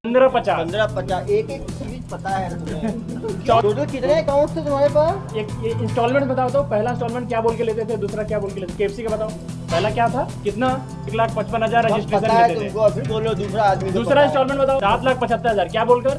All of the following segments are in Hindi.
1550 1550 एक एक चीज पता है तुम्हें। टोटल कितने अकाउंट थे तुम्हारे पास? एक इंस्टॉलमेंट बताओ तो पहला इंस्टॉलमेंट क्या बोल के लेते थे, दूसरा क्या बोल के लेते थे? केएफसी का बताओ पहला क्या था, कितना? 1,55,000 रजिस्ट्रेशन पता है लेते तुमको, थे। फिर बोलो दूसरा आदमी को दूसरा पता है। इंस्टॉलमेंट बताओ 7,75,000 क्या बोलकर,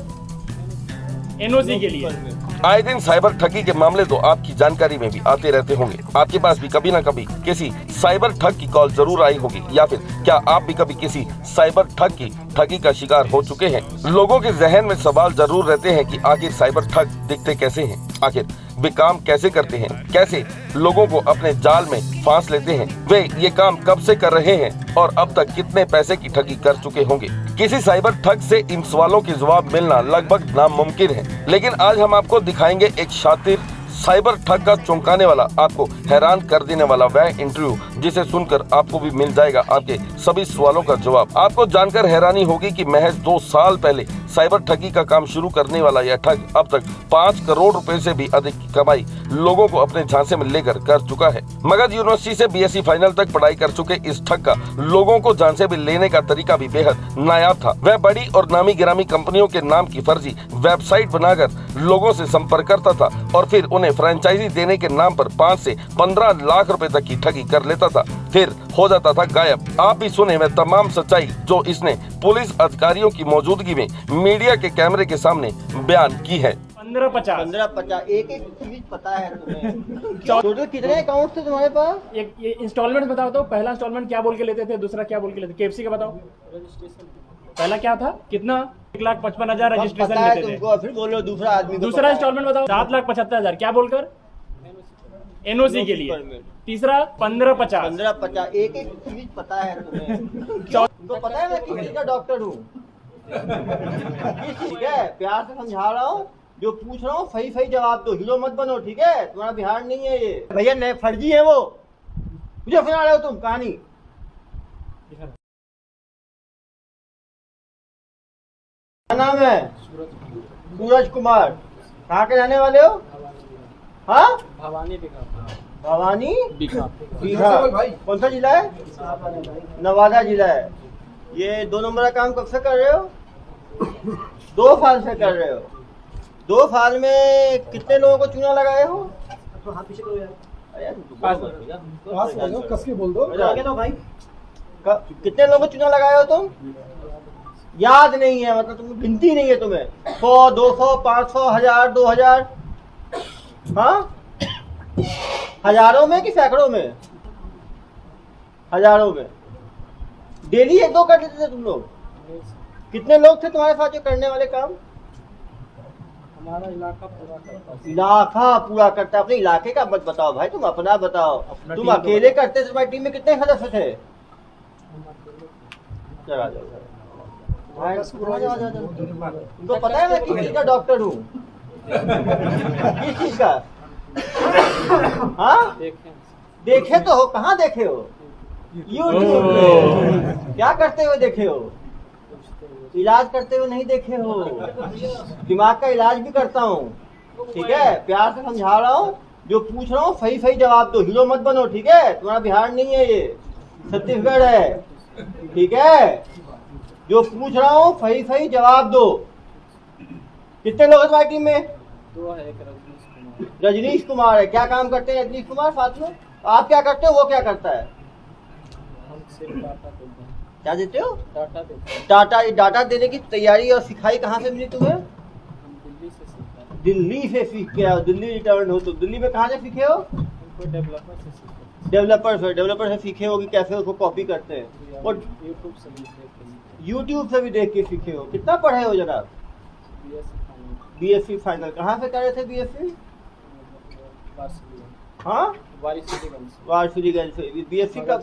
एनओसी के लिए। आए दिन साइबर ठगी के मामले तो आपकी जानकारी में भी आते रहते होंगे। आपके पास भी कभी न कभी किसी साइबर ठग की कॉल जरूर आई होगी, या फिर क्या आप भी कभी किसी साइबर ठग की ठगी का शिकार हो चुके हैं? लोगों के जहन में सवाल जरूर रहते हैं कि आखिर साइबर ठग दिखते कैसे हैं, आखिर वे काम कैसे करते हैं, कैसे लोगों को अपने जाल में फांस लेते हैं, वे ये काम कब से कर रहे हैं और अब तक कितने पैसे की ठगी कर चुके होंगे। किसी साइबर ठग से इन सवालों के जवाब मिलना लगभग नामुमकिन है, लेकिन आज हम आपको दिखाएंगे एक शातिर साइबर ठग का चौंकाने वाला, आपको हैरान कर देने वाला वह इंटरव्यू जिसे सुनकर आपको भी मिल जाएगा आपके सभी सवालों का जवाब। आपको जानकर हैरानी होगी कि महज 2 साल पहले साइबर ठगी का काम शुरू करने वाला यह ठग अब तक 5 करोड़ रुपए से भी अधिक की कमाई लोगों को अपने झांसे में लेकर कर चुका है। मगध यूनिवर्सिटी से बीएससी फाइनल तक पढ़ाई कर चुके इस ठग का लोगों को झांसे में लेने का तरीका भी बेहद नायाब था। वह बड़ी और नामी गिरामी कंपनियों के नाम की फर्जी वेबसाइट बनाकर लोगों से संपर्क करता था और फिर उन्हें फ्रेंचाइजी देने के नाम पर 5 से 15 लाख रुपए तक की ठगी कर लेता था, फिर हो जाता था गायब। आप भी सुने वह तमाम सच्चाई जो इसने पुलिस अधिकारियों की मौजूदगी में मीडिया के कैमरे के सामने बयान की है। 1550 एक एक चीज पता है तुम्हें। टोटल कितने अकाउंट थे तुम्हारे पास? एक इंस्टॉलमेंट बताओ तो पहला इंस्टॉलमेंट क्या बोल के लेते थे, दूसरा क्या बोल के लेते थे? केएफसी का बताओ पहला क्या था, कितना? 1,55,000 रजिस्ट्रेशन पता है लेते थे। तुमको, फिर बोलो दूसरा आदमी को दूसरा पता है। इंस्टॉलमेंट बताओ 7,75,000 क्या बोलकर, एनओसी के लिए। तीसरा 1550 1550 एक एक चीज पता है तुम्हें। तुमको पता है मैं किसी का डॉक्टर हूँ। ठीक है, प्यार से समझा रहा हूँ, जो पूछ रहा हूँ सही सही जवाब दो, हीरो मत बनो, ठीक है? तुम्हारा बिहार नहीं है ये भैया, नए फर्जी है वो। मुझे सुना रहे हो तुम कहानी? क्या नाम है? सूरज कुमार। कहाँ के रहने वाले हो? हाँ, भवानी बीघा। कौन सा जिला है? नवादा जिला है। ये 2 नंबर का काम कब से कर रहे हो? 2 साल से कर रहे हो। 2 साल में कितने लोगों को चूना लगाए हो? कस के बोल दो भाई, कितने लोगों को चूना लगाए हो तुम? याद नहीं है, मतलब तुम गिनती नहीं है तुम्हें? 100, 200, 500, 1000, 2000? हाँ, हजारों में कि सैकड़ों में? हजारों में। डेली 1-2 कर देते थे तुम लोग? कितने लोग थे तुम्हारे साथ जो करने वाले काम? हमारा इलाका पूरा करता है। इलाका पूरा करता है। अपने इलाके का मत बताओ भाई, तुम अपना बताओ। तुम अकेले करते थे, तुम्हारी टीम में कितने सदस्य थे? चला जाओ तुमको पता है मैं किस चीज का डॉक्टर हूँ? किस चीज का? हाँ, देखे तो हो, कहाँ देखे हो? यूट्यूब पे। क्या करते हुए देखे हो? इलाज करते हुए नहीं देखे हो। दिमाग का इलाज भी करता हूँ, ठीक है? प्यार से समझा रहा हूँ, जो पूछ रहा हूँ सही सही जवाब दो, हीरो मत बनो, ठीक है? तुम्हारा बिहार नहीं है ये, छत्तीसगढ़ है, ठीक है? जो पूछ रहा हूँ सही सही जवाब दो। कितने लोग हैं तुम्हारी टीम में? 2 है, एक रजनीश कुमार है। क्या काम करते हैं रजनीश कुमार साथ में? आप क्या करते हो, वो क्या करता है? हम सिर्फ डाटा देते हैं। क्या देते हो? डाटा देते हैं। डाटा देने की तैयारी और सिखाई कहाँ से मिली तुम्हें? हम दिल्ली से सीखते हैं। दिल्ली से सीख के आओ। दिल्ली रिटर्न हो तो दिल्ली में कहाँ से सीखे हो? हमको डेवलपर से सीखते हैं। डेवलपर से सीखे हो कि कैसे उसको कॉपी करते हैं? और यूट्यूब से भी देखते हैं। यूट्यूब से भी देख के सीखे हो। कितना पढ़े हो जनाब? BSc final. कहाँ से कर रहे थे बीएससी? हाँ, वारसिलीगंज से। बीएससी का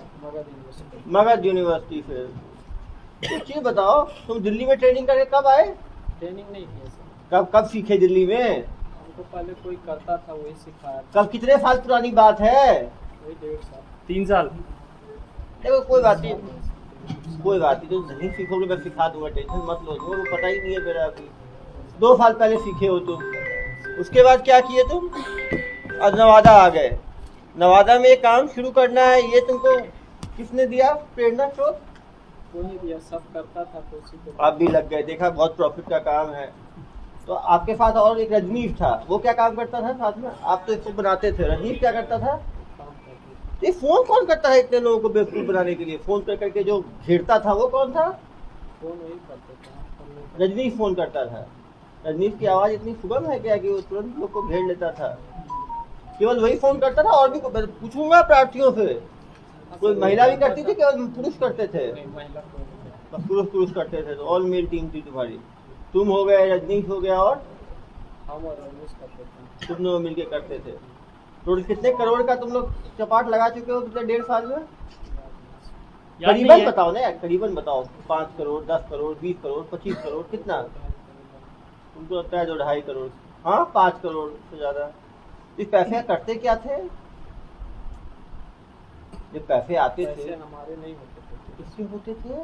मगध यूनिवर्सिटी से। एक चीज बताओ, तुम दिल्ली में ट्रेनिंग करके कब आए? ट्रेनिंग नहीं किया सर। कब सीखे दिल्ली में? हमको पहले कोई करता था, वही सिखाया। कब, कितने साल पुरानी बात है? वही 1.5 साल। 3 साल। देखो कोई बात नहीं, कोई बात नहीं, तुम नहीं सीखोगे मैं सिखा दूंगा, टेंशन मत लो। तुमको पता ही नहीं है मेरा अभी। 2 साल पहले सीखे हो तुम। उसके बाद क्या किए तुम? आज नवादा आ गए। नवादा में काम शुरू करना है, ये तुमको किसने दिया प्रेरणा स्रोत? कोई भी सब करता था तो उसी को आप भी लग गए, देखा बहुत प्रॉफिट का काम है। तो आपके साथ और एक रजनीश था, वो क्या काम करता था साथ में? आप तो इसको बनाते थे, रजनीश क्या करता था? काम करते ये फोन कौन करता है इतने लोगों को बेवकूफ बनाने के लिए? फोन कर करके जो घेरता था वो कौन था? फोन वही करते थे, हम फोन नहीं करते। रजनीश फोन करता था। रजनीश की आवाज इतनी सुगम है क्या कि वो तुरंत लोग को घेर लेता था? केवल वही फोन करता था? और भी पूछूंगा प्रार्थियों से, कोई महिला भी करती थी, केवल पुरुष करते थे? नहीं, महिला को नहीं करते। बस पुरुष करते थे, तो ऑल मेल टीम थी तुम्हारी। तुम हो गए, रजनीश हो गया, और हम और रमेश करते थे। तुम लोग मिलके करते थे। टोटल कितने करोड़ का तुम लोग चपाट लगा चुके हो पिछले 1.5 साल में? याद नहीं करीबन है? बताओ ना यार, करीबन बताओ। 5 करोड़, 10 करोड़, 20 करोड़, 25 करोड़, कितना तुमको लगता है? 2-2.5 करोड़, हाँ 5 करोड़ से ज्यादा। इस पैसे करते क्या थे? जब पैसे आते पैसे थे हमारे नहीं होते थे, किससे होते थे?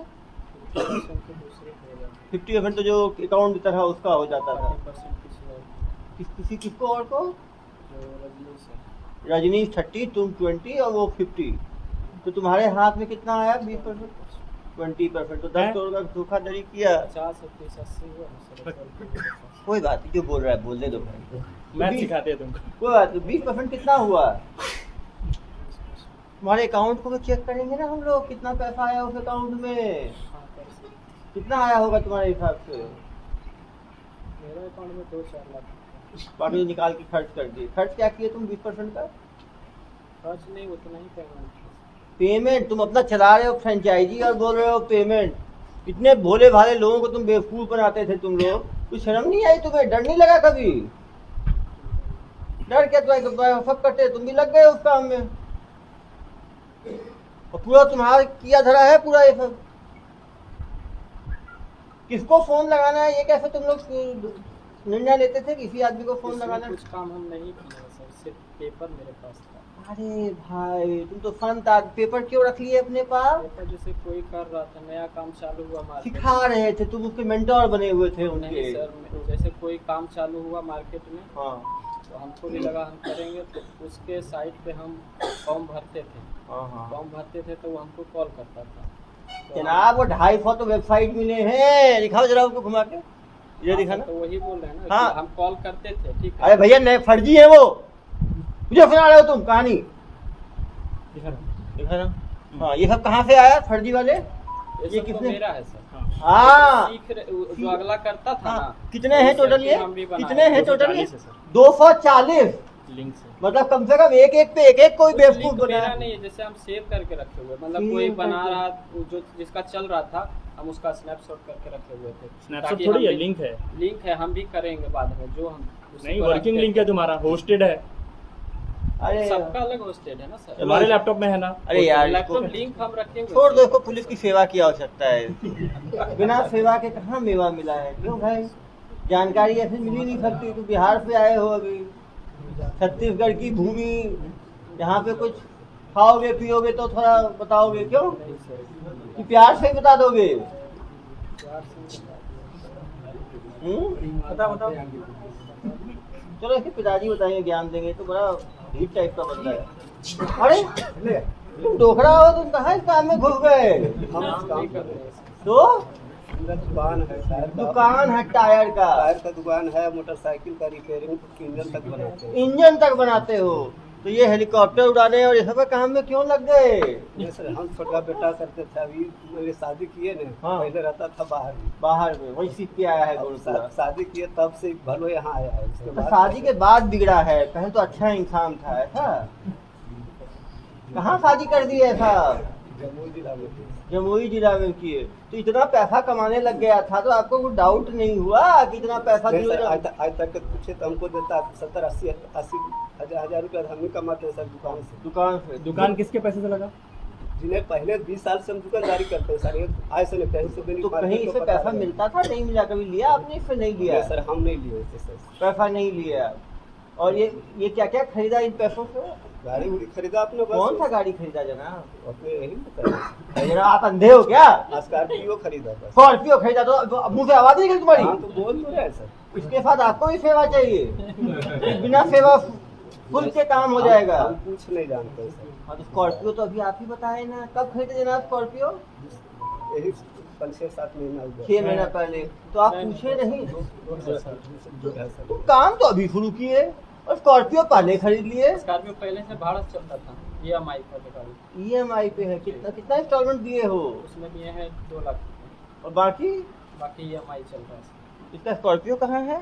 50% तो दूसरे को हो जाते 50% तो जो अकाउंट देता था उसका हो जाता था। 40% किसी और किसी किसको और को? जो रजनीश है। रजनीश 30, तुम 20 और वो 50। तो तुम्हारे हाथ में कितना आया? 20%, 20%। तो 10 करोड़ का धोखाधड़ी किया। 50 से 30 80 हुआ ना सर। कोई बात नहीं, जो बोल रहा है बोलने दो भाई। मैथ 20 सिखाते हैं तुमको। कोई बात नहीं, 20% कितना हुआ? तुम्हारे अकाउंट को भी चेक करेंगे ना हम लोग, कितना पैसा आया उस अकाउंट में? हाँ, कर सकते। कितना आया होगा तुम्हारे हिसाब से? मेरा अकाउंट में 2-4 लाख बाकी निकाल के खर्च कर दिए। खर्च क्या किए तुम 20% का? खर्च नहीं, उतना ही पेमेंट। पेमेंट तुम अपना चला रहे हो फ्रेंचाइजी और बोल रहे हो पेमेंट। इतने भोले भाले लोगों को तुम बेवकूफ बनाते थे तुम लोग। कुछ शर्म नहीं आई तुम्हें? डर नहीं लगा कभी? डर क्या? तुम्हारे सब करते, तुम भी लग गए उस काम में, और पूरा तुम्हारा किया धरा है पूरा ये सब। किसको फोन लगाना है ये कैसे तुम लोग निर्णय लेते थे? किसी आदमी को फोन इसमें लगाना? कुछ काम हम नहीं किए हैं सर, सिर्फ पेपर मेरे पास था। अरे भाई तुम तो संत आदमी, पेपर क्यों रख लिए अपने पास? पेपर जैसे कोई कर रहा था, नया काम चालू हुआ मार्केट में। सिखा रहे थे तुम, उसके मेंटोर बने हुए थे नहीं उनके। सर, जैसे कोई काम चालू हुआ मार्केट में हाँ तो हमको भी लगा हम करेंगे, तो उसके साइट पे हम फॉर्म भरते थे। हाँ। फॉर्म भरते थे तो वो हमको कॉल करता था। तो जनाब वो 250 तो वेबसाइट मिले हैं, दिखाओ जरा उनको घुमा के, ये हाँ, दिखाना। तो वही बोल रहे हैं ना हाँ। कि हम कॉल करते थे, ठीक है। अरे भैया नए फर्जी है वो, मुझे सुना रहे हो तुम कहानी? दिखाना। हाँ ये सब कहाँ से आया फर्जी वाले? ये सब तो किसने? मेरा है सर। हाँ जो अगला करता था ना, कितने हैं वो टोटल? ये हम भी बनाए। कितने हैं टोटल? 240 है सर। 240। लिंक से। मतलब कम से कम एक एक पे एक कोई कुछ बेवकूफ लिंक मेरा बना। नहीं है, जैसे हम सेव करके रखे हुए, मतलब सेव कोई बना करके। रहा जो जिसका चल रहा था, हम उसका स्नैपशॉट करके रखे हुए थे। स्नैपशॉट ताकि थोड़ी हम है, भी- लिंक है। लिंक है, हम भी करेंगे बाद में, जो हम उसी नहीं, को वर्किंग रखते लिंक थे। है तुम्हारा, होस्टेड है। अरे सबका अलग होस्टेड है ना सर। तुम्हारे लैपटॉप में है ना? अरे यार लैपटॉप इसको लिंक हम रखे हुए छोड़ थे। दो, इसको पुलिस की सेवा की आवश्यकता है। बिना सेवा के कहाँ मेवा मिला है? क्यों भाई? जानकारी ऐसे मिल ही नहीं सकती। तो बिहार से आए हो अभी, छत्तीसगढ़ की भूमि, यहाँ पे कुछ खाओगे पियोगे तो थोड़ा बताओगे क्यों? नहीं सर, कि प्यार से बता दोगे? प्यार से बताओ बताओ। चलो इसके पिताजी बताएंगे, ज्ञान देंगे। तो बड़ा हीट टाइप का बंदा है। अरे तुम डोखरा हो, तुम कहाँ इस काम में घुस गए? हम नहीं करते हैं सर। तो मेरा दुकान है टायर का। दुकान है टायर का, टायर का दुकान है, मोटरसाइकिल का रिपेयरिंग, इंजन तक बनाते हैं। इंजन तक बनाते हो? तो ये हेलीकॉप्टर उड़ाने और ये सब काम में क्यों लग गए? ये सर हम छोटा बेटा करते थे, अभी मेरे शादी किए ने, हाँ। पहले रहता था बाहर में। बाहर में वही सीख के आया है अब गुरुकुला। शादी किए तब से भलो यहाँ आया है। उसके तो बाद शादी के बाद बिगड़ा है, पहले तो अच्छा इंसान था ऐसा। कहाँ शादी कर दी ऐसा? जमुई जिला में थे। जमुई जिला में किए। तो इतना पैसा कमाने लग गया था तो आपको कोई डाउट नहीं हुआ कि इतना पैसा नहीं क्यों सर, लगा? आज तक पूछे तो हमको देता 70-80 हजार रुपया हम ही कमाते हैं सर दुकान से। दुकान से? दुकान किसके पैसे से लगा? जिन्हें पहले 20 साल से हम दुकानदारी करते हैं सर, ये आए से नहीं, कहीं से भी नहीं। तो कहीं मार्केट इससे को पता पैसा नहीं। मिलता था? नहीं मिला? कभी लिया आपने इससे? नहीं लिया? नहीं सर, हम नहीं लिए थे सर। पैसा नहीं लिया। और ये क्या क्या खरीदा इन पैसों से? गाड़ी उड़ी खरीदा आपने? बस कौन सा गाड़ी खरीदा जनाब? अपने यही बताया। अरे जनाब आप अंधे हो क्या? स्कॉर्पियो खरीदा बस। स्कॉर्पियो खरीदा तो मुंह से आवाज नहीं निकली तुम्हारी? हाँ तो बोल तो रहे हैं सर। इसके साथ आपको भी सेवा चाहिए। बिना सेवा फुल के काम हो जाएगा। हम कुछ नहीं जानते सर। हाँ तो स्कॉर्पियो तो अभी आप ही बताए ना, कब खरीदे जनाब स्कॉर्पियो? यही 5-6-7 महीना हुआ 6 महीना पहले। तो आप पूछे नहीं? ऐसा। तो काम तो अभी शुरू किए और स्कॉर्पियो पहले खरीद लिए। स्कॉर्पियो पहले से भाड़ा चलता था, EMI पर गाड़ी, EMI पे है। कितना कितना इंस्टॉलमेंट दिए हो? उसमें दिए हैं 2 लाख रुपए, और बाकी बाकी EMI चल रहा है। इसका स्कॉर्पियो कहाँ है?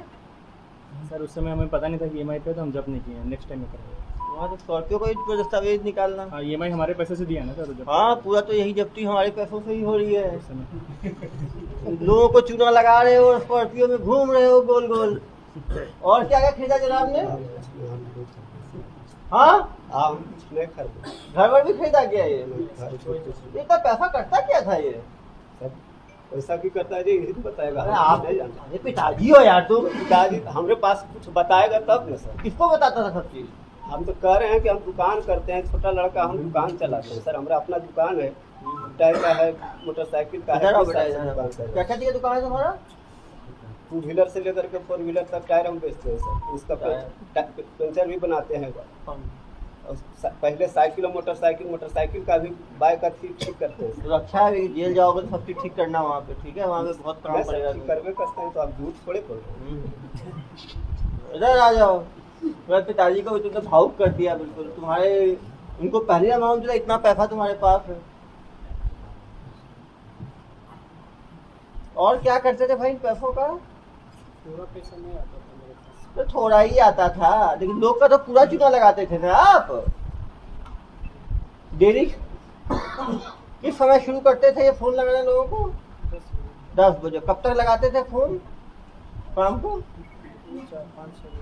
सर उस समय हमें पता नहीं था कि EMI पे, तो हम जब्त नहीं किए, नेक्स्ट टाइम में करेंगे। वहाँ तो स्कॉर्पियो को ही दस्तावेज निकालना। हाँ EMI हमारे पैसे से दिया ना सर जब। हाँ, पूरा तो यही जब्ती हमारे पैसों से ही हो रही है। उस समय लोगों को चूना लगा रहे हो और स्कॉर्पियो में घूम रहे हो गोल गोल। और क्या क्या खरीदा जनाब ने? हाँ, आप कुछ नहीं खरीदे। घर पर भी खरीदा गया ये? इतना पैसा करता क्या था ये? सब ऐसा भी करता है जी, यही तो बताएगा। अरे हम आप नहीं जानते। अरे पिताजी हो यार तुम। पिताजी हमारे पास कुछ बताएगा तब ना सर। किसको बताता था सब चीज? हम तो कह रहे हैं कि हम दुकान करते हैं, छोटा लड़का, हम दुकान चलाते हैं सर। हमारा अपना दुकान है, टायर का है, मोटरसाइकिल का इधर आओ है, बेटा, सारी इधर आओ। दुकान कर क्या क्या दिया दुकान है तुम्हारा? 2 व्हीलर से लेकर के 4 व्हीलर तक टायर हम बेचते हैं सर। इसका पंचर भी बनाते हैं। और पहले साइकिल और मोटरसाइकिल का भी बाइक का ठीक करते हैं। तो अच्छा है, जेल जाओगे तो सब चीज ठीक करना वहाँ पे, ठीक है? वहाँ पे बहुत काम मैं पड़ेगा सर ठीक करवे करते हैं, तो आप झूठ थोड़े बोल रहे हैं। इधर आ जाओ। मेरे पिताजी को तुमने भावुक कर दिया बिल्कुल। तुम्हारे उनको पहले अमाउंट था, इतना पैसा तुम्हारे पास है। और क्या करते थे भाई इन पैसों का? पूरा पैसा नहीं आता था मेरे पास। तो थोड़ा ही आता था, लेकिन लोग का तो पूरा चूना लगाते थे ना आप। डेली किस समय शुरू करते थे ये फोन लगाना लोगों को? 10 बजे। कब तक लगाते थे फोन? शाम को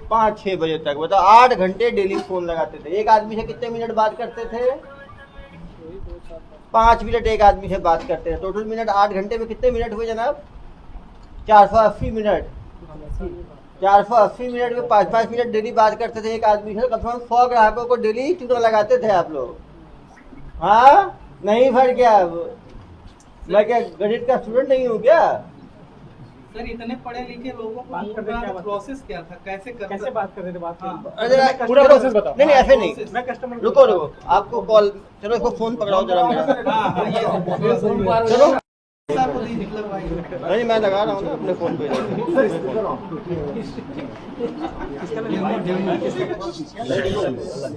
5-6 बजे तक। बताओ 8 घंटे डेली फोन लगाते थे। एक आदमी से कितने मिनट बात करते थे? 5 मिनट एक आदमी से बात करते थे। टोटल मिनट 8 घंटे में कितने मिनट हुए जनाब? 480 मिनट। 480 मिनट में 5-5 मिनट डेली बात करते थे एक आदमी से। कम से कम 100 ग्राहकों को डेली चूना लगाते थे आप लोग। हाँ, नहीं भर क्या? मैं क्या गणित का स्टूडेंट नहीं हूँ क्या? सर इतने पढ़े लिखे लोगों को प्रोसेस क्या था, कैसे बात कर रहे थे? बात अरे पूरा प्रोसेस बताओ। नहीं ऐसे नहीं। मैं कस्टमर रुको आपको कॉल, चलो इसको फोन पकड़ाओ जरा मेरा। चलो नहीं, मैं लगा रहा हूँ ना अपने फोन पे।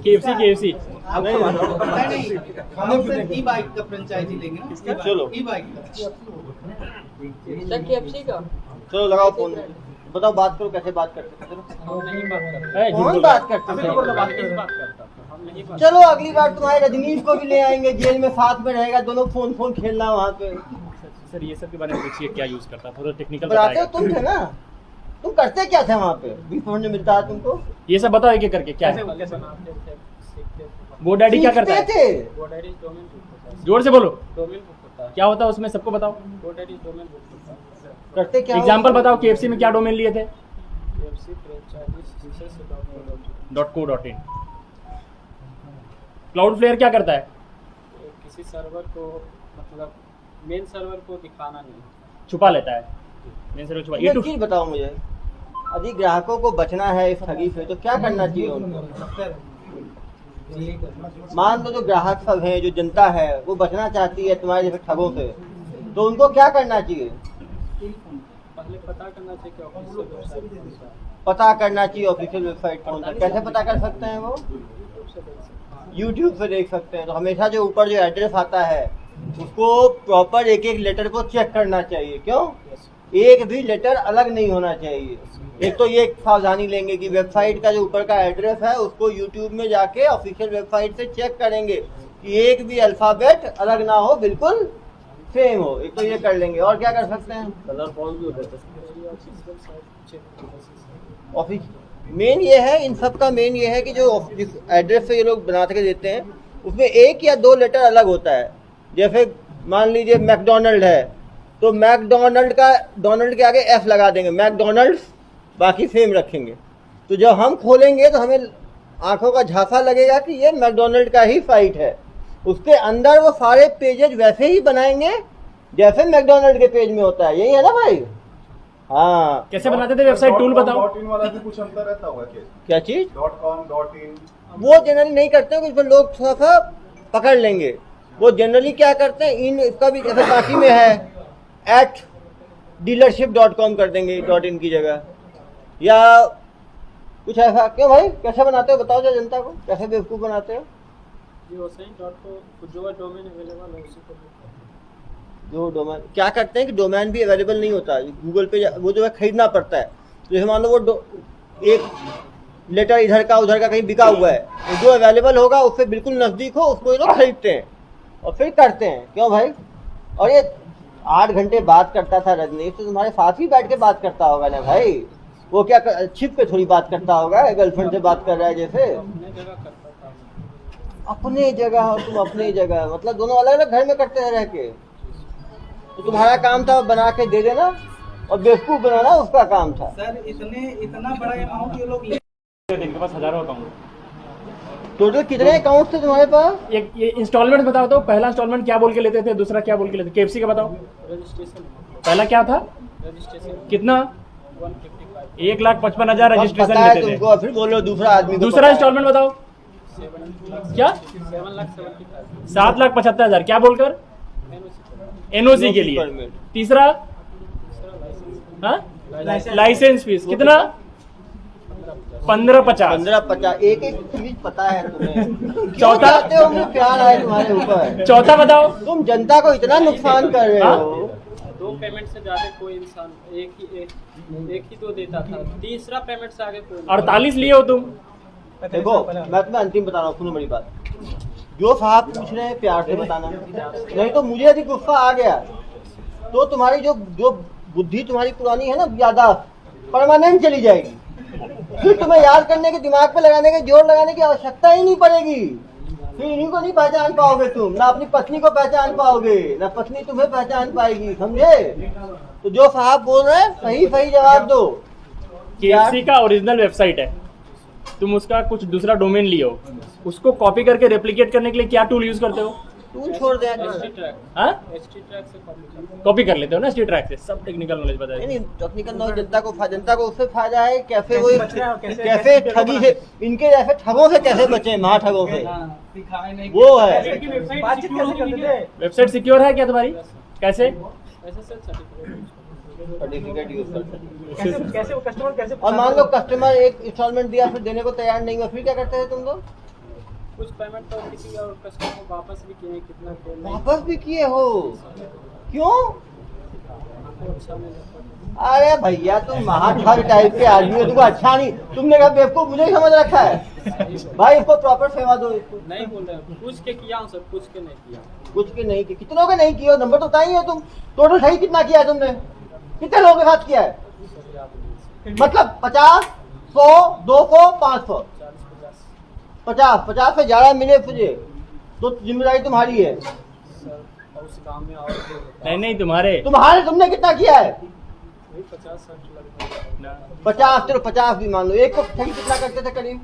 KFC हम सिर्फ ई बाइक का फ्रेंचाइजी लेंगे ना। चलो। ई बाइक का चलो लगाओ फोन। बताओ, बात करो, कैसे बात करते थे? हम नहीं बात करते, कौन बात करते थे? बात करता था, हम नहीं बात। चलो अगली बार तुम्हारे रजनीश को भी ले आएंगे, जेल में साथ में रहेगा, दोनों फोन खेलना वहाँ पे। सर ये सब के बारे में पूछिए क्या यूज करता, थोड़ा टेक्निकल बताते हो तुम थे ना? तुम करते क्या थे वहाँ पे? 20 मिनट मिलता है तुमको? ये सब बताओ एक एक करके क्या है। कैसे बनाते थे, सीखते थे। GoDaddy क्या करता सीखते है? थे? GoDaddy डोमेन बुक होता है। जोर से बोलो, डोमेन बुक होता है। क्या होता है उसमें, सबको बताओ। GoDaddy डोमेन बुक होता है। करते क्या? एग्जाम्पल बताओ, KFC में क्या डोमेन लिए थे? KFC franchise .co.in। Cloudflare क्या करता है? किसी सर्वर को, मतलब मेन सर्वर को दिखाना नहीं, छुपा लेता है। मेन सर्वर छुपा। एक चीज बताओ मुझे, यदि ग्राहकों को बचना है इस ठगी से तो क्या करना चाहिए उनको? मान लो जो ग्राहक सब है, जो जनता है, वो बचना चाहती है तुम्हारे जैसे ठगों से, तो उनको क्या करना चाहिए? पहले पता करना चाहिए कि ऑफिशियल वेबसाइट कौन सा है। पता करना चाहिए ऑफिशियल वेबसाइट कौन सा। कैसे पता कर सकते हैं वो? यूट्यूब से देख सकते हैं। तो हमेशा जो ऊपर जो एड्रेस आता है उसको प्रॉपर एक एक लेटर को चेक करना चाहिए। क्यों? एक भी लेटर अलग नहीं होना चाहिए। एक तो ये सावधानी लेंगे कि वेबसाइट का जो ऊपर का एड्रेस है उसको यूट्यूब में जाके ऑफिशियल वेबसाइट से चेक करेंगे कि एक भी अल्फाबेट अलग ना हो, बिल्कुल सेम हो। एक तो ये कर लेंगे। और क्या कर सकते हैं? कलर फॉर्म भी होता है। ऑफिस मेन ये है, इन सब का मेन ये है कि जो जिस एड्रेस से ये लोग बना के देते हैं उसमें 1 या 2 लेटर अलग होता है। जैसे मान लीजिए मैकडोनल्ड है तो मैकडोनल्ड का डोनल्ड के आगे F लगा देंगे, मैकडोनल्ड्स, बाकी सेम रखेंगे। तो जब हम खोलेंगे तो हमें आंखों का झांसा लगेगा कि ये मैकडोनल्ड का ही साइट है। उसके अंदर वो सारे पेजेज वैसे ही बनाएंगे जैसे मैकडोनल्ड के पेज में होता है। यही है ना भाई? हाँ। कैसे बनाते थे वेबसाइट, टूल बताओ। .in वाला भी कुछ अंतर रहता होगा क्या चीज? .com .in वो जनरली नहीं करते, कुछ लोग थोड़ा सा पकड़ लेंगे। वो जनरली क्या करते हैं, इनका भी जैसे बाकी में है @dealership.com कर देंगे .in की जगह, या कुछ ऐसा। क्यों भाई, कैसे बनाते हो बताओ जरा जनता को, कैसे बेवकूफ़ बनाते हो? जी वो सही डॉट को जो डोमेन अवेलेबल है उसी को जो डोमेन क्या करते हैं कि डोमेन भी अवेलेबल नहीं होता गूगल पे, वो जो है खरीदना पड़ता है। जैसे मान लो वो एक लेटर इधर का उधर का कहीं बिका हुआ है, तो जो अवेलेबल होगा उससे बिल्कुल नज़दीक हो उसको ये लोग खरीदते हैं और फिर करते हैं। क्यों भाई? और ये 8 घंटे बात करता था रजनीश, तो तुम्हारे साथ ही बैठ के बात करता होगा ना भाई। वो क्या छिप पे थोड़ी बात करता होगा, गर्लफ्रेंड से बात कर रहा है जैसे। अपने जगह करता था। अपने जगह और तुम अपनी जगह, मतलब दोनों अलग अलग घर में करते हैं रह के। तो तुम्हारा काम था बना के दे देना और बेवकूफ बनाना उसका काम था। सर इतना बड़ा अमाउंट ये लोग इनके पास हजारों अकाउंट। टोटल कितने अकाउंट थे तुम्हारे पास? एक ये इंस्टॉलमेंट बताओ तो, पहला इंस्टॉलमेंट क्या बोल के लेते थे, दूसरा क्या बोल के लेते? केएफसी का बताओ, रजिस्ट्रेशन पहला क्या था, रजिस्ट्रेशन कितना? 155 1,55,000 अब रजिस्ट्रेशन पता है लेते थे। तुमको, और फिर बोलो दूसरा आदमी को दूसरा पता है। इंस्टॉलमेंट बताओ क्या? 7,75,000 7,75,000 क्या बोलकर? एनओसी के लिए। परमिट। तीसरा हाँ, लाइसेंस फीस कितना? 15,50। 15-50 एक एक चीज पता है तुम्हें। चौथा? चाहते हो मुझे प्यार आए तुम्हारे ऊपर। चौथा बताओ। तुम जनता को इतना नुकसान कर रहे हाँ? हो। 2 पेमेंट से ज्यादा कोई इंसान एक ही 2 देता था, तीसरा पेमेंट से आगे कोई नहीं। 48 लिए हो तुम। देखो मैं तुम्हें अंतिम बता रहा हूँ, सुनो मेरी बात। जो साहब पूछ रहे हैं प्यार से बताना, नहीं तो मुझे यदि गुस्सा आ गया तो तुम्हारी जो बुद्धि तुम्हारी पुरानी है ना, याददाश्त परमानेंट चली जाएगी। फिर तुम्हें याद करने के, दिमाग पे लगाने के, जोर लगाने की आवश्यकता ही नहीं पड़ेगी। फिर इन्हीं को नहीं पहचान पाओगे तुम, ना अपनी पत्नी को पहचान पाओगे, ना पत्नी तुम्हें पहचान पाएगी, समझे? तो जो साहब बोल रहे हैं सही जवाब दो। केएफसी का ओरिजिनल वेबसाइट है, तुम उसका कुछ दूसरा डोमेन लियो, उसको कॉपी करके रेप्लिकेट करने के लिए क्या टूल यूज करते हो? तू छोड़ दे। HT ट्रैक हाँ, HT ट्रैक से कॉपी कर लेते हो ना ST-Track से। सब टेक्निकल नॉलेज बता नहीं है। नहीं, टेक्निकल नॉलेज जनता को उससे फायदा है। कैसे वो कैसे ठगी से, इनके जैसे ठगों से कैसे बचे, महाठगों से, सिखाए नहीं वो है। वेबसाइट सिक्योर है क्या तुम्हारी? कैसे? SSL सर्टिफिकेट सर्टिफिकेट यूज करते हैं। कैसे वो कस्टमर कैसे? और मान लो कस्टमर एक इंस्टॉलमेंट दिया फिर देने को तैयार नहीं हुआ, फिर क्या करते हैं तुम लोग? कुछ पेमेंट तो किसी और कस्टमर को वापस भी किए, कितना पेमेंट वापस भी किए हो? क्यों? अच्छा नहीं लगता। अरे भैया तुम महाठग टाइप के आदमी हो, तुमको अच्छा नहीं, तुमने कहा बेवकूफ मुझे ही समझ रखा है। भाई इसको प्रॉपर सेवा दो इसको। नहीं बोल रहे हैं, पूछ के किया हूँ सर, पूछ के नहीं किया। कुछ के नहीं किए, कितनों के नहीं किए? नंबर तो बताइए तुम। टोटल सही कितना किया है तुमने? कितने लोगों के साथ किया है? सर याद नहीं, मतलब 50, 100, 200, 500, 40-50 50 से ज्यादा मिले तुझे तो जिम्मेदारी तुम्हारी है। सर, और उस काम में और भी होता है। नहीं तुम्हारे तुमने कितना किया है? वही 50-60 लगता है। 50, चलो 50 भी मान लो। एक को ठगी कितना करते थे करीब?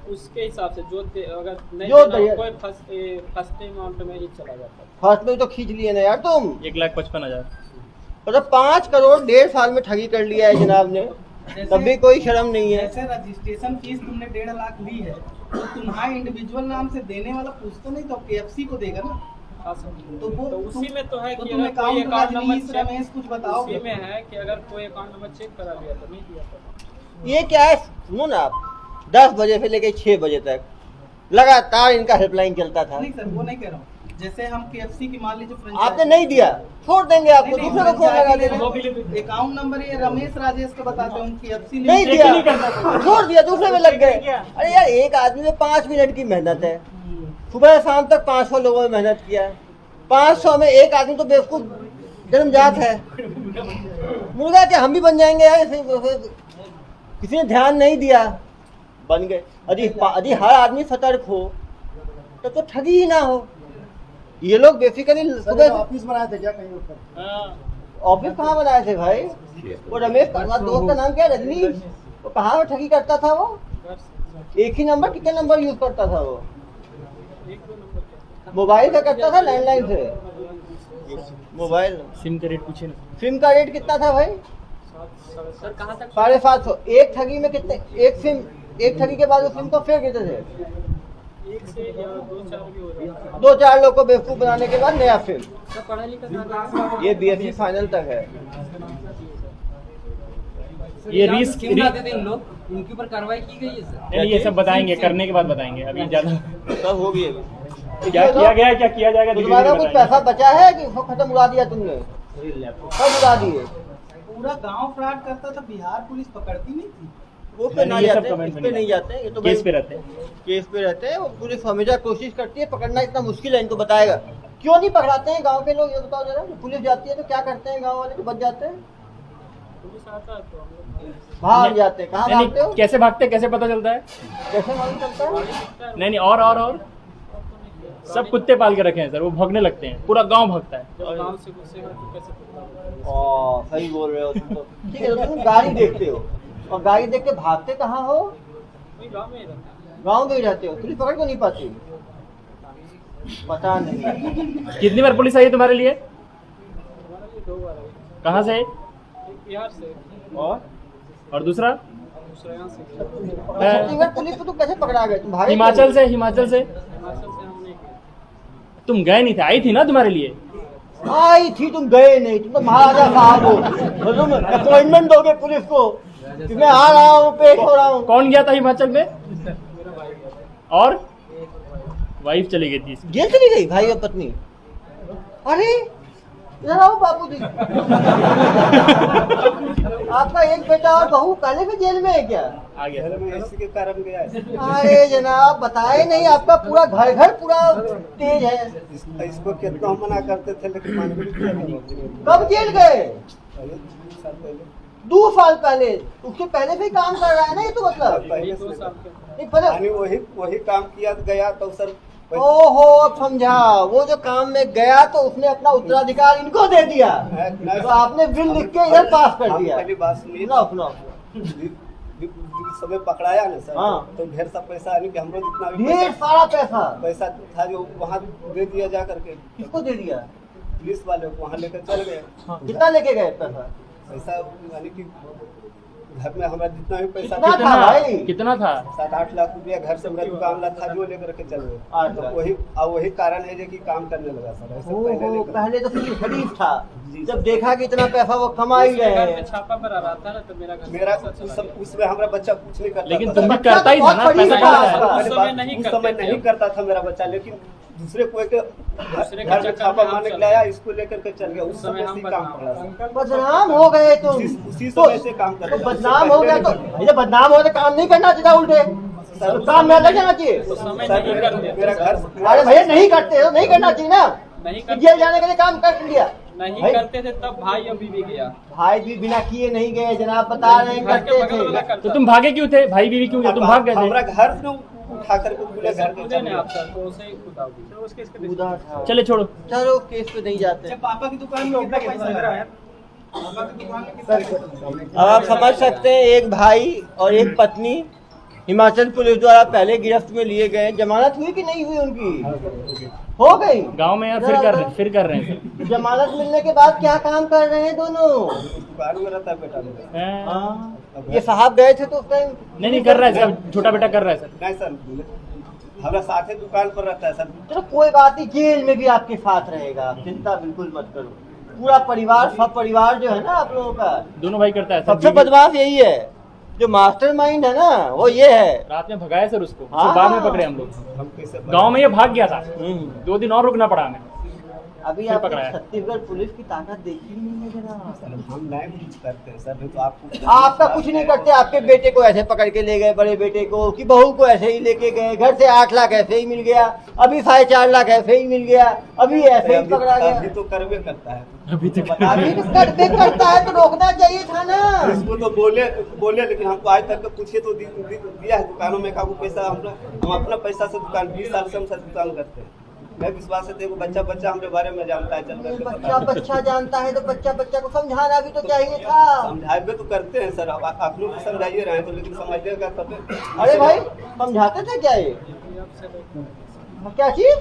उसके हिसाब से जो अगर नहीं जो देना, दे- कोई फर्स्ट अमाउंट में ही चला जाता है। फर्स्ट में तो खींच लिए ना यार तुम। 1,55,000। मतलब 5 करोड़ 1.5 साल में ठगी कर लिया है जनाब ने, तब भी कोई शर्म नहीं है। जैसे रजिस्ट्रेशन फीस तुमने 1.5 लाख ली है, तो तुम्हारे इंडिविजुअल नाम से देने वाला पूछ तो नहीं, तो KFC को देगा ना। हाँ सर। तो वो तो उसी में तो है तो कि तुम अगर कोई account account number Rajnish Ramesh कुछ बताओ। उसी में है कि अगर कोई अकाउंट नंबर चेक करा लिया तो नहीं दिया तो ये क्या है, सुनो ना आप, 10 बजे से लेकर 6 बजे तक लगातार इनका हेल्पलाइन चलता था। नहीं सर, वो नहीं कह रहा हूँ। जैसे हम KFC की मान लीजिए franchise- आपने नहीं दिया, छोड़ देंगे आपको, नहीं, दूसरे को फोन लगा देंगे। अकाउंट नंबर ये रमेश राजेश का बताते हैं, KFC नहीं दिया, छोड़ दिया, दूसरे में लग गए। अरे यार एक आदमी में 5 मिनट की मेहनत है, सुबह शाम तक 500 लोगों ने मेहनत किया है। 500 में एक आदमी तो बेवकूफ जन्मजात है। मुर्गा क्या हम भी बन जाएंगे यार? किसी ने ध्यान नहीं दिया, बन गए। यदि हर आदमी सतर्क हो तो ठगी ही ना हो। ये लोग बेसिकली सुबह ऑफिस बनाए थे क्या कहीं ऊपर? ऑफिस कहाँ बनाए थे भाई? वो रमेश का दोस्त का नाम क्या है? रजनीश। वो कहाँ ठगी करता था? वो एक ही नंबर, कितने नंबर यूज करता था वो? 1-2 नंबर मोबाइल से करता था, लैंडलाइन से? मोबाइल। सिम का रेट पूछे ना। सिम का रेट कितना था भाई? सर कहाँ तक 750। एक ठगी में कितने? एक ठगी के बाद उस सिम को फेंक देते थे। एक से या दो चार भी हो जाता है। 2-4 लोग को बेवकूफ बनाने के बाद नया फिल्म। सब पढ़ा लिखा था। ये बीएससी फाइनल तक है। ये रिस्क क्यों लाते थे इन लोग? इनके ऊपर कार्रवाई की गई है सर? नहीं, ये सब बताएंगे, करने के बाद बताएंगे, अभी ज्यादा सब हो गई। क्या किया गया है, क्या किया जाएगा धीरे तुम्हारा धीरे कुछ बताएंगे। पैसा बचा है कि वो खत्म उड़ा दिया तुमने? सब उड़ा दिए। पूरा गांव फ्रॉड करता था, बिहार पुलिस पकड़ती नहीं थी। वो पे नहीं, ना ये सब जाते, कमेंट इस में पे नहीं नहीं जाते, ये तो केस भाई पे रहते हैं। केस पे रहते हैं। वो पुलिस हमेशा कोशिश करती है, पकड़ना इतना मुश्किल है इनको बताएगा। क्यों नहीं पकड़ाते हैं गांव के लोग, ये बताओ जरा। पुलिस जाती है तो क्या करते हैं गांव वाले, तो बच जाते हैं, पुलिस आता है तो हम लोग भाग जाते हैं। कहाँ नहीं, भागते हो? कैसे भागते हैं, कैसे पता चलता है? कैसे मालूम चलता है? दिखता है। नहीं नहीं, और सब कुत्ते पाल के रखे हैं सर, वो भगने लगते हैं, पूरा गांव भगता है। जब गांव से घुसेगा तो कैसे पता होगा? सही बोल रहे हो तुम तो। ठीक है, तो तुम गाड़ी देखते हो और गाड़ी देख के भागते कहाँ हो? वही गांव में ही रहता है। गांव में ही रहते हो। पुलिस पकड़ को नहीं पाती? पता नहीं। कितनी बार पुलिस आई है तुम्हारे लिए? हमारा ये 2 बार है। कहाँ से? एक बिहार से और दूसरा दूसरा यहाँ से। छत्तीसगढ़ पुलिस को तुम कैसे पकड़ा गए? तुम भागे हिमाचल से। हिमाचल से हम नहीं गए। तुम गए नहीं थे, आई थी ना तुम्हारे लिए। आई थी, तुम गए नहीं। तुम तो महाराजा साहब हो, तो तुम अपॉइंटमेंट दोगे पुलिस को कि मैं आ रहा हूँ, पेश हो रहा हूँ। कौन गया था हिमाचल में? और वाइफ चली गई थी। जेल चली गई भाई और पत्नी? अरे इधर आओ बाबूजी। आपका एक बेटा और बहू पहले से जेल में है क्या? आ गया। जेल में इसी के कारण गया है। अरे जनाब बताए नहीं, आपका पूरा घर पूरा तेज है। इसको कितना हम मना करते थे लेकिन मान भी नहीं किया। कब जेल गए? पहले 2 साल पहले। 2 साल पहले? उसके पहले से ही काम कर रहा है ना ये तो मतलब? पहले 2 से साल के नहीं, पहले यानी वही काम किया गया तो सर ओहो अब समझा। वो जो काम में गया तो उसने अपना उत्तराधिकार इनको दे दिया, तो आपने बिल लिख के इधर पास कर दिया। पहली बात सुनिए। सुनो समय पकड़ाया ना सर, हाँ। तो ढेर सा पैसा यानी कि हम लोग जितना भी ढेर सारा पैसा पैसा था जो वहाँ दे दिया जा करके किसको दे दिया? पुलिस वाले को वहाँ लेकर चल गए। कितना लेके गए पैसा? पैसा यानी कि घर में हमारा जितना भी पैसा कितना कितना था भाई? कितना था? 7-8 लाख रुपया घर से मेरा दुकान ला था जो लेकर के चल गए। अच्छा। तो वही कारण है जो कि काम करने लगा सर। ऐसे पहले ओहो, लेकर पहले तो सिर्फ शरीफ था, जी, जब सर। देखा कि इतना पैसा वो कमा ही उसके रहे घर में हैं। छापा पर आ रहा था ना, तो मेरा घर मेरा पैसा चला सब गया। उसमें हमारा बच्चा कुछ नहीं करता लेकिन था। तुम भी बच्चा करता ही तो था ना, बहुत पैसा बड़ी बात कमाता है। था। उस समय नहीं उस समय करते थे। नहीं करता था मेरा बच्चा, लेकिन दूसरे कोई के दूसरे के घर में चक्कर छापा में हम मारने के चल लाया, इसको लेकर के चल गया। उस उस समय समय हम से ही काम बदनाम पड़ा। बदनाम हो गए तुम। उसी तो समय से काम कर तो रहे थे। बदनाम हो गया तो भैया बदनाम हो गए तो काम नहीं करना चाहिए, उल्टे तो काम में लग जाना चाहिए। उस समय सर, नहीं करते थे। मेरा घर अरे भैया नहीं करते तो नहीं करना चाहिए ना, नहीं कि करते जेल जाने के लिए काम कर लिया। नहीं भाई- करते थे तब भाई अभी भी गया। भाई भी बिना किए नहीं गए जनाब, बता रहे हैं घर के करते बगल वाला थे। करता तो तुम भागे क्यों थे? भाई बीवी क्यों गए? तुम भाग गए हमारा थे। घर से उठा करके पूरे घर के मुझे चल नहीं गया। आता तो उसे ही खुदा उसके कूदा था। चले छोड़ो। चलो केस पे नहीं जाते। अच्छा, पापा की दुकान में कितना पैसा लग रहा है? पापा की दुकान में कितना पैसा? अब आप समझ सकते हैं, एक भाई और एक पत्नी हिमाचल पुलिस द्वारा पहले गिरफ्त में लिए गए। जमानत हुई कि नहीं हुई उनकी? हो गई। गांव में यार फिर कर रहे हैं जमानत मिलने के बाद क्या काम कर रहे हैं दोनों? दुकान में रहता है बेटा मेरा। सर। हैं? हाँ। ये साहब गए थे तो उस टाइम नहीं कर रहा है सर, छोटा बेटा कर रहा है सर। नहीं सर, हमारा साथ ही दुकान पर रहता है सर। चलो कोई बात नहीं, जेल में भी आपके साथ रहेगा, आप चिंता बिल्कुल मत करो। पूरा परिवार, सब परिवार जो है ना आप लोगों का, दोनों भाई करता है सर। सबसे बदमाश यही है, जो मास्टरमाइंड है ना वो ये है। रात में भगाया सर उसको, हाँ। उसको बाद में पकड़े हम लोग। हम कैसे गांव में ये भाग गया था, हम्म। 2 दिन और रुकना पड़ा हमें। अभी फिर आप पकड़ाया। छत्तीसगढ़ पुलिस की ताकत देखी नहीं है जरा। हम नहीं कुछ करते हैं सर, तो आपको आपका कुछ नहीं करते। आपके बेटे को ऐसे पकड़ के ले गए, बड़े बेटे को, कि बहू को ऐसे ही लेके गए, घर से 8 लाख ऐसे ही मिल गया, अभी 4.5 लाख ऐसे ही मिल गया, अभी ऐसे ही पकड़ा अभी गया। तो करवे करता है। अभी तक अभी तो करता है तो रोकना चाहिए था ना। इसको तो बोले लेकिन हमको आज तक पूछे तो दिया है दुकानों में काबू पैसा। हम अपना पैसा से दुकान 20 साल से हम सर दुकान करते हैं। मैं विश्वास से देखो, बच्चा हमारे बारे में जानता है, चल बच्चा जानता है तो बच्चा को समझाना भी तो चाहिए था। समझाइए तो करते हैं सर। आप लोग समझाइए रहे हैं तो, लेकिन समझिएगा तब। अरे भाई समझाते थे क्या ये? क्या चीज?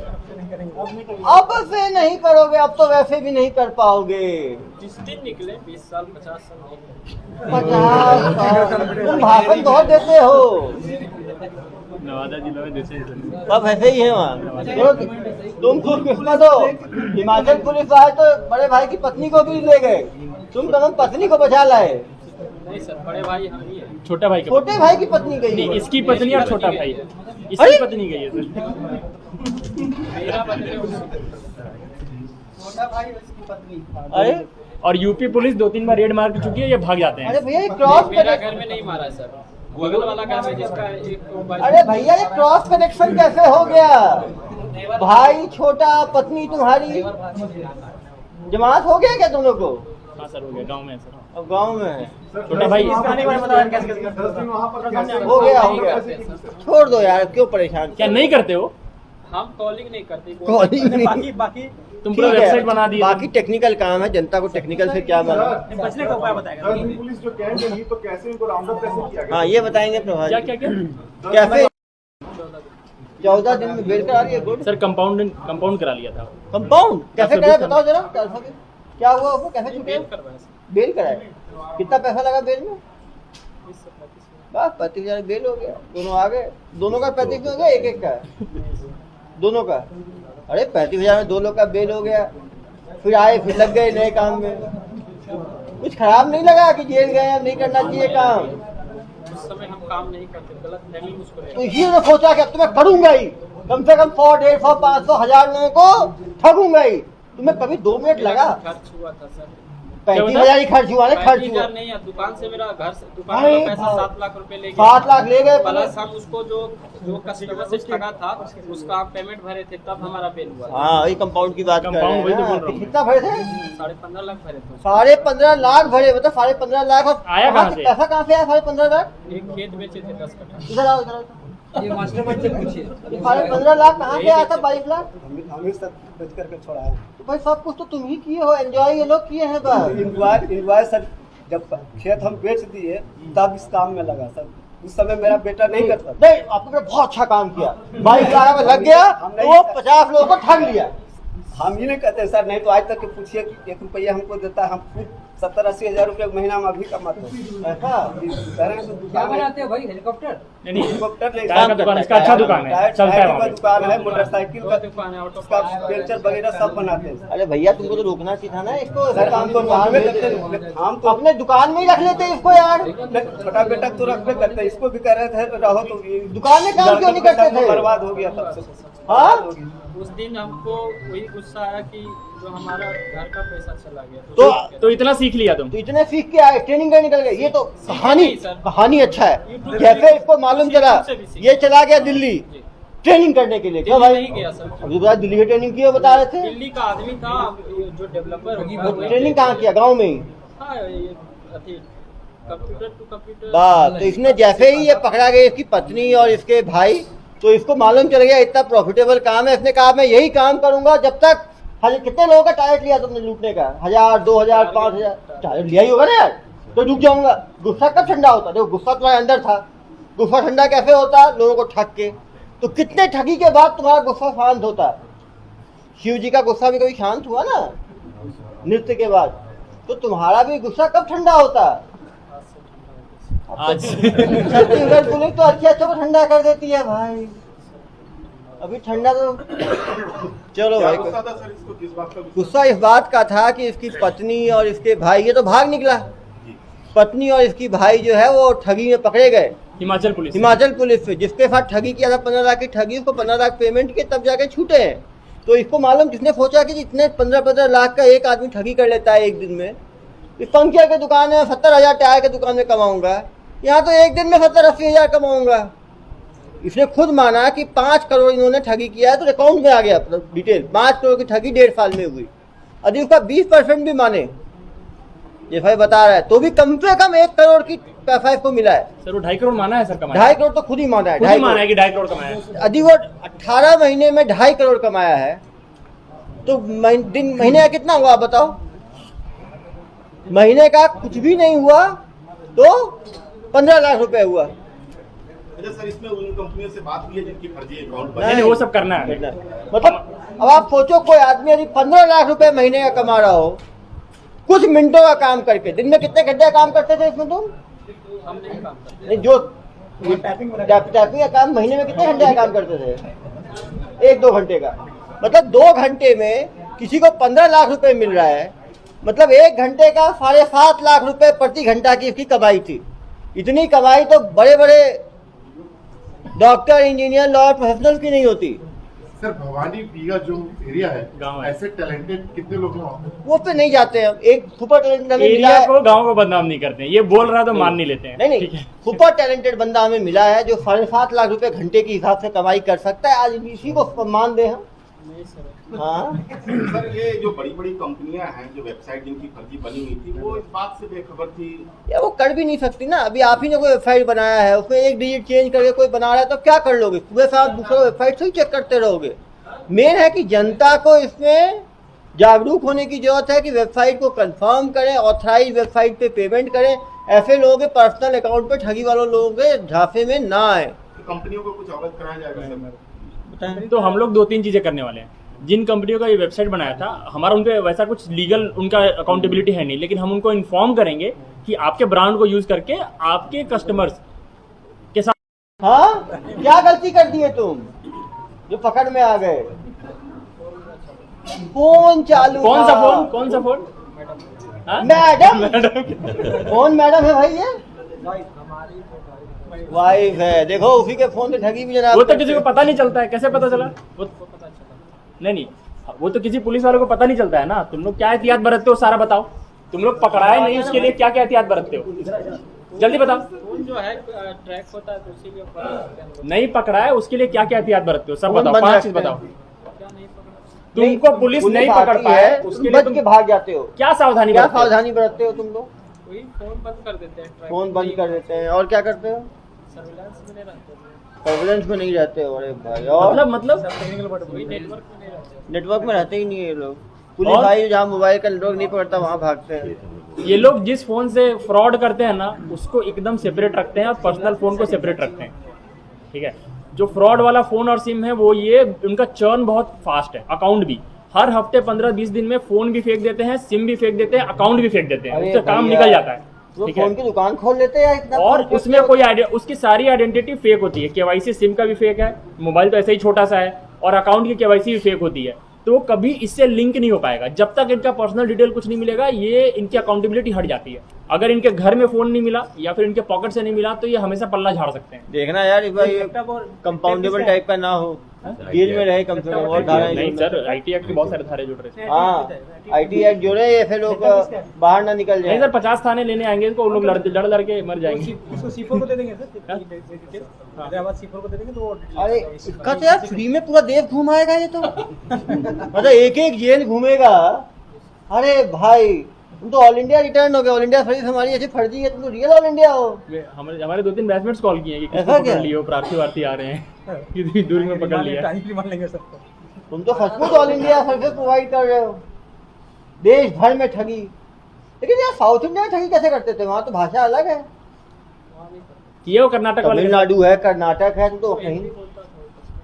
अब से नहीं करोगे, अब तो वैसे भी नहीं कर पाओगे। जिस दिन निकले 20 साल 50 साल 50 साल तुम भाषण बहुत देते हो। नवादा जिला में जैसे सब ऐसे ही है वहाँ। तुम खुद किस्मत हो, हिमाचल पुलिस वाले तो बड़े भाई की पत्नी को भी ले गए, तुम कदम पत्नी को बचा लाए। नहीं सर, बड़े भाई हम ही है। छोटा भाई छोटे भाई की पत्नी गई नहीं, है। इसकी पत्नी और छोटा भाई है, अरे! इसकी पत्नी गई है सर। मेरा बदले छोटा भाई उसकी पत्नी। अरे और यूपी पुलिस 2-3 बार रेड मार चुकी है, ये भाग जाते अरे हैं। भैया ये क्रॉस मेरा कनेक्शन, घर में नहीं मारा है सर, बगल वाला घर में जिसका एक अरे भैया ये क्रॉस कनेक्शन कैसे हो गया? भाई छोटा, पत्नी तुम्हारी, जमात हो गया क्या दोनों को? हाँ सर, हो गया, गाँव में है सर। अब गाँव में है, छोटा भाई हो गया। छोड़ दो यार, क्यों परेशान? क्या नहीं करते हो? हम कॉलिंग नहीं करते। कॉलिंग नहीं। बाकी तुम पूरा ठीक है, वेबसाइट बना दिए। बाकी टेक्निकल काम है, जनता को टेक्निकल से क्या मालूम। बचने का उपाय बताएगा। पुलिस जो कैंप रही तो कैसे इनको राउंड अप कैसे किया गया? हाँ ये बताएंगे प्रभात क्या जी। क्या क्या कैसे 14 दिन में बेल करा रही है गुड सर? कंपाउंड करा लिया था। कंपाउंड कैसे सर, कराया दूसरा- बताओ जरा, क्या हुआ उसको, कैसे छूटे? बेल करवाया सर, बेल कराए, कितना पैसा लगा बेल में? 20 से 35 बस 35,000 बेल हो गया, दोनों आ गए। दोनों का 35 हो गया, एक का दोनों का? अरे 35,000 में 2 लोग का बेल हो गया। फिर आए, फिर लग गए नए काम में। कुछ खराब नहीं लगा कि जेल गए, अब नहीं करना चाहिए काम? उस समय हम काम नहीं करते, गलत फहमी मुझको तो ले। इसी ने सोचा कि अब तो मैं करूंगा ही, कम से कम 100, 150, 500, 1000 लोगों को ठगूंगा ही। तुम्हें कभी 2 मिनट लगा? खर्च हुआ था सर, 35,000 ही खर्च हुआ ना, खर्च 35,000 हुआ। नहीं है, दुकान से मेरा घर से दुकान अरे का पैसा भाई, 7 लाख रुपए ले गए। 7 लाख ले गए प्लस हम उसको जो कस्टमर से ठगा था उसका आप पेमेंट भरे थे, तब हमारा बेल हुआ। हाँ ये कंपाउंड की बात कर रहे कंपाउंड वही हैं तो बोल ना। रहा हूँ। कितना भरे थे? 15.5 लाख भरे थे। 15.5 लाख भरे, मतलब 15.5 लाख। और आया कहाँ से? पैसा कहाँ से आया 15.5 लाख? एक खेत बेचे थे 10 कट्ठा। इधर आओ, इधर आओ। ये मास्टरमाइंड से पूछिए। 15.5 लाख कहाँ से आया था? 22 लाख? हम ही सब बेच करके छोड़ा है। तो भाई सब कुछ तो तुम ही किए हो, एंजॉय ये लोग किए हैं बस। इन्वाइस सर, जब खेत हम बेच दिए तब इस काम में लगा सर। उस समय मेरा बेटा नहीं करता था। नहीं, आपने बहुत अच्छा काम किया। 22 लाख में लग गया तो वो 50 लोगों को ठग लिया। हम ही नहीं कहते सर, नहीं तो आज तक के पूछिए कि 1 रुपया हमको देता, हम खुद 70-80 हजार रुपये महीना में अभी कमाते हैं। ऐसा कह रहे हैं तो क्या दुकान है, बनाते हो भाई, हेलीकॉप्टर? नहीं नहीं, हेलीकॉप्टर नहीं, टायर का दुकान, इसका अच्छा दुकान है, टायर चलता है वहाँ का पे। दुकान है, मोटरसाइकिल का दुकान है, ऑटो उसका पेंचर वगैरह सब बनाते हैं। अरे भैया तुमको तो रोकना चाहिए था ना इसको। सर हम तो दुकान में में करते हैं, हम तो अपने दुकान में ही रख लेते इसको यार। छोटा बेटा तो रखते करते, इसको भी कह रहे थे रहो तो ये दुकान में काम क्यों नहीं करते थे? बर्बाद हो गया तब से। हाँ? बर्बाद हो गया। उस दिन हमको वही गुस्सा आया कि जो हमारा घर का पैसा चला गया। तो इतना सीख लिया तुम? तो इतने सीख के आए, ट्रेनिंग कर निकल गए। ये तो कहानी नहीं सर। कहानी अच्छा है। YouTube जैसे इसको मालूम चला YouTube से भी सीखा। ये चला गया दिल्ली जी। ट्रेनिंग करने के लिए। क्या दिल्ली भाई? नहीं गया सर, अभी तो दिल्ली की ट्रेनिंग की बता रहे थे। दिल्ली का आदमी था जो डेवलपर होगी वो ट्रेनिंग कहाँ किया? गाँव में ही? हाँ, ये अथी कंप्यूटर टू कंप्यूटर। बात तो इसने जैसे ही ये पकड़ा गया, इसकी पत्नी और इसके भाई, तो इसको मालूम चल गया इतना प्रॉफिटेबल काम है। इसने कहा मैं यही काम करूंगा जब तक। कितने लोगों का टारगेट लिया तुमने लूटने का? 1000, 2000, 5000 टारगेट लिया ही होगा ना यार। तो रुक जाऊंगा। गुस्सा कब ठंडा होता? देखो गुस्सा तुम्हारे अंदर था, गुस्सा ठंडा कैसे होता? लोगों को ठग के। तो कितने ठगी के बाद तुम्हारा गुस्सा शांत होता? शिव जी का गुस्सा भी कभी शांत हुआ ना नृत्य के बाद? तो तुम्हारा भी गुस्सा कब ठंडा होता? आज छत्तीसगढ़ पुलिस तो अच्छे को ठंडा कर देती है भाई। अभी ठंडा तो चलो क्या भाई। गुस्सा था सर इसको, किस बात का गुस्सा? गुस्सा इस बात का था कि इसकी पत्नी और इसके भाई, ये तो भाग निकला। पत्नी और इसकी भाई जो है वो ठगी में पकड़े गए हिमाचल पुलिस। हिमाचल पुलिस से, जिसके साथ ठगी किया था 15 लाख की ठगी, उसको 15 लाख पेमेंट किए तब जाके छूटे हैं। तो इसको मालूम, जिसने सोचा कि इतने 15-15 लाख का एक आदमी ठगी कर लेता है एक दिन में, इस पंखिया के दुकान में 70,000 टायर के दुकान में कमाऊंगा, यहाँ तो एक दिन में 70-80 हजार कमाऊंगा। इसने खुद माना कि 5 करोड़ इन्होंने ठगी किया है, तो अकाउंट में आ गया डिटेल। 5 करोड़ की ठगी 1.5 साल में हुई। यदि उसका 20% भी माने, ये भाई बता रहा है, तो भी कम से कम 1 करोड़ की पैसा इसको मिला है। सर वो 2.5 करोड़ माना है सर कमाया? 2.5 करोड़ तो खुद ही माना है। खुद ही माना है कि 2.5 करोड़ कमाया है। यदि वो 18 महीने में 2.5 करोड़ कमाया है, तो महीने का कितना हुआ बताओ? महीने का कुछ भी नहीं हुआ तो 15 लाख रुपए हुआ। अच्छा सर, इसमें उन कंपनियों से बात हुई है जिनकी फर्जी अकाउंट नहीं नहीं, वो सब करना है। मतलब अब आप सोचो, कोई आदमी यदि 15 लाख रुपए महीने का कमा रहा हो, कुछ मिनटों का काम करके, दिन में कितने घंटे का काम करते थे इसमें तुम? हम नहीं काम करते। नहीं, जो टाइपिंग का काम महीने में कितने घंटे का काम करते थे? 1-2 घंटे का। मतलब 2 घंटे में किसी को 15 लाख रुपए मिल रहा है, मतलब 1 घंटे का 7.5 लाख रुपए प्रति घंटा की इसकी कमाई थी। इतनी कमाई तो बड़े बड़े डॉक्टर, इंजीनियर, लॉयर, प्रोफेशनल की नहीं होती। सर, भवानी बीघा जो एरिया गाँव है, है। ऐसे टैलेंटेड कितने लोग हैं वहाँ? वो पे नहीं जाते हैं। एक सुपर टैलेंटेड हमें मिला एरिया है। को, गांव को बदनाम नहीं करते हैं, ये बोल रहा है तो मान नहीं लेते हैं। नहीं ठीक नहीं, है। सुपर टैलेंटेड बंदा हमें मिला है जो 7.5 लाख रुपए घंटे के हिसाब से कमाई कर सकता है। आज इसी को सम्मान दे हम। नहीं सर, हाँ, सर, ये जो बड़ी बड़ी कंपनियां हैं, जो वेबसाइट जिनकी फर्जी बनी हुई थी, वो इस बात से बेखबर थी। या वो कर भी नहीं सकती ना। अभी आप ही ने कोई वेबसाइट बनाया है, उसमें एक डिजिट चेंज करके कोई बना रहा है, तो क्या कर लोगे? सुबह से आप दूसरा वेबसाइट से ही चेक करते रहोगे। मेन है कि जनता को इसमें जागरूक होने की जरूरत है कि वेबसाइट को कंफर्म करें, ऑथराइज वेबसाइट पे पेमेंट करें। ऐसे लोगों के पर्सनल अकाउंट पे ठगी वालों लोगों के झांसे में ना आए। तो कंपनियों को कुछ अवगत कराया जाएगा सर? तो हम लोग 2-3 चीजें करने वाले हैं। जिन कंपनियों का ये वेबसाइट बनाया था, हमारा उनपे वैसा कुछ लीगल उनका अकाउंटेबिलिटी है नहीं, लेकिन हम उनको इन्फॉर्म करेंगे कि आपके ब्रांड को यूज करके आपके कस्टमर्स के साथ। हाँ, क्या गलती कर दिए तुम जो पकड़ में आ गए? फोन चालू कौन सा था। फोन? कौन सा फोन? हाँ? मैडम, कौन मैडम है भाई? ये वाइफ है। देखो, उसी के फोन पे ठगी भी जनाब। वो तो किसी को पता नहीं चलता है, कैसे पता चला? वो नहीं, वो तो किसी पुलिस वालों को पता नहीं चलता है ना। तुम लोग क्या एहतियात बरतते हो, सारा बताओ। तुम लोग पकड़ाए नहीं, उसके लिए क्या क्या एहतियात बरतते हो, जल्दी बताओ। फोन जो है ट्रैक होता है तो उसी के ऊपर नहीं पकड़ा है, उसके लिए क्या क्या एहतियात बरतते हो, सब फोन बताओ। बंद 5 चीज रखते बताओ। क्या नहीं पकड़ा। तुमको पुलिस नहीं पकड़ आती पाए, है, उसके लिए बच तुम के भाग जाते हो। क्या सावधानी क्या बरतते हो? सावधानी बरतते हो तुम लोग? वही फोन बंद कर देते हैं, फोन बंद कर देते हैं। और क्या करते हो? सर्विलांस में नहीं रहते हैं। सर्विलेंस में नहीं रहते हो? अरे भाई, और मतलब वही नेटवर्क में नहीं रहते हैं। नेटवर्क में रहते ही नहीं है ये लोग। पुलिस और? भाई जहाँ मोबाइल का नेटवर्क नहीं पकड़ता वहाँ भागते हैं। ये लोग जिस फोन से फ्रॉड करते हैं ना, उसको एकदम सेपरेट रखते हैं और पर्सनल फोन को सेपरेट रखते हैं। ठीक है, जो फ्रॉड वाला फोन और सिम है, वो ये उनका चर्न बहुत फास्ट है। अकाउंट भी हर हफ्ते 15-20 दिन में फोन भी फेंक देते हैं, सिम भी फेंक देते हैं, अकाउंट भी फेंक देते हैं, अरे उससे काम भैया, निकल जाता है। वो ठीक है, फोन की दुकान खोल लेते हैं इतना। और फोन उसमें फेंकते कोई उसकी सारी आइडेंटिटी फेक होती है। केवाईसी सिम का भी फेक है, मोबाइल तो ऐसे ही छोटा सा है, और अकाउंट की केवाईसी भी फेक होती है। तो कभी इससे लिंक नहीं हो पाएगा जब तक इनका पर्सनल डिटेल कुछ नहीं मिलेगा। ये इनकी अकाउंटेबिलिटी हट जाती है। अगर इनके घर में फोन नहीं मिला या फिर इनके पॉकेट से नहीं मिला, तो ये हमेशा पल्ला झाड़ सकते हैं। देखना यार, इस बार ये कंपाउंडेबल टाइप का ना हो, जेल में रहे कम से कम। और धाराएं नहीं जोड़ना। सर, आईटी एक्ट के बहुत सारे धारे जुड़ रहे हैं। हाँ, IT एक्ट जोड़े, ऐसे लोग बाहर ना निकल नहीं जाए। सर, 50 थाने लेने आएंगे इसको, उन लोग लड़ के मर जाएंगे। इसको C4 को दे देंगे हाँ? सर। इलाहाबाद C4 को दे देंगे तो वो अरे इसका तो यार फ्री में पूरा देश घुमाएगा ये तो। मतलब एक एक जेल घूमेगा। अरे भाई, तुम तो ऑल इंडिया रिटर्न हो गए। ऑल इंडिया सर्विस हमारी ऐसी फर्जी है, तुम तो रियल ऑल इंडिया हो। हमारे 2-3 बैचमेट्स कॉल किए हैं कि ऐसा किसको क्या? पकड़ लियो, प्रार्थी आ रहे हैं, कितनी दूर में पकड़ लिया। मान लेंगे सर। तुम तो सचमुच ऑल इंडिया सर्विस प्रोवाइड कर रहे हो, देश भर में ठगी। लेकिन यार साउथ इंडिया में ठगी कैसे करते थे? वहाँ तो भाषा अलग है। किए वो कर्नाटक वाले तमिलनाडु है, कर्नाटक है, तुम तो कहीं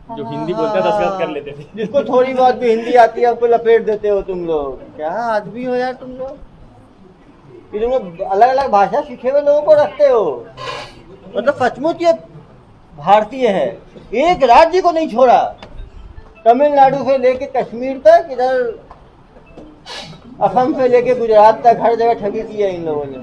जो हिंदी बोलते हैं दस्तखत कर लेते थे। जिसको थोड़ी बहुत भी हिंदी आती है उसको लपेट देते हो तुम लोग। क्या आदमी हो यार तुम लोग, कि तुम लोग अलग अलग भाषा सीखे हुए लोगों को रखते हो। मतलब सचमुच ये भारतीय है। एक राज्य को नहीं छोड़ा, तमिलनाडु से लेके कश्मीर तक, इधर असम से लेके गुजरात तक हर जगह ठगी की है इन लोगों ने।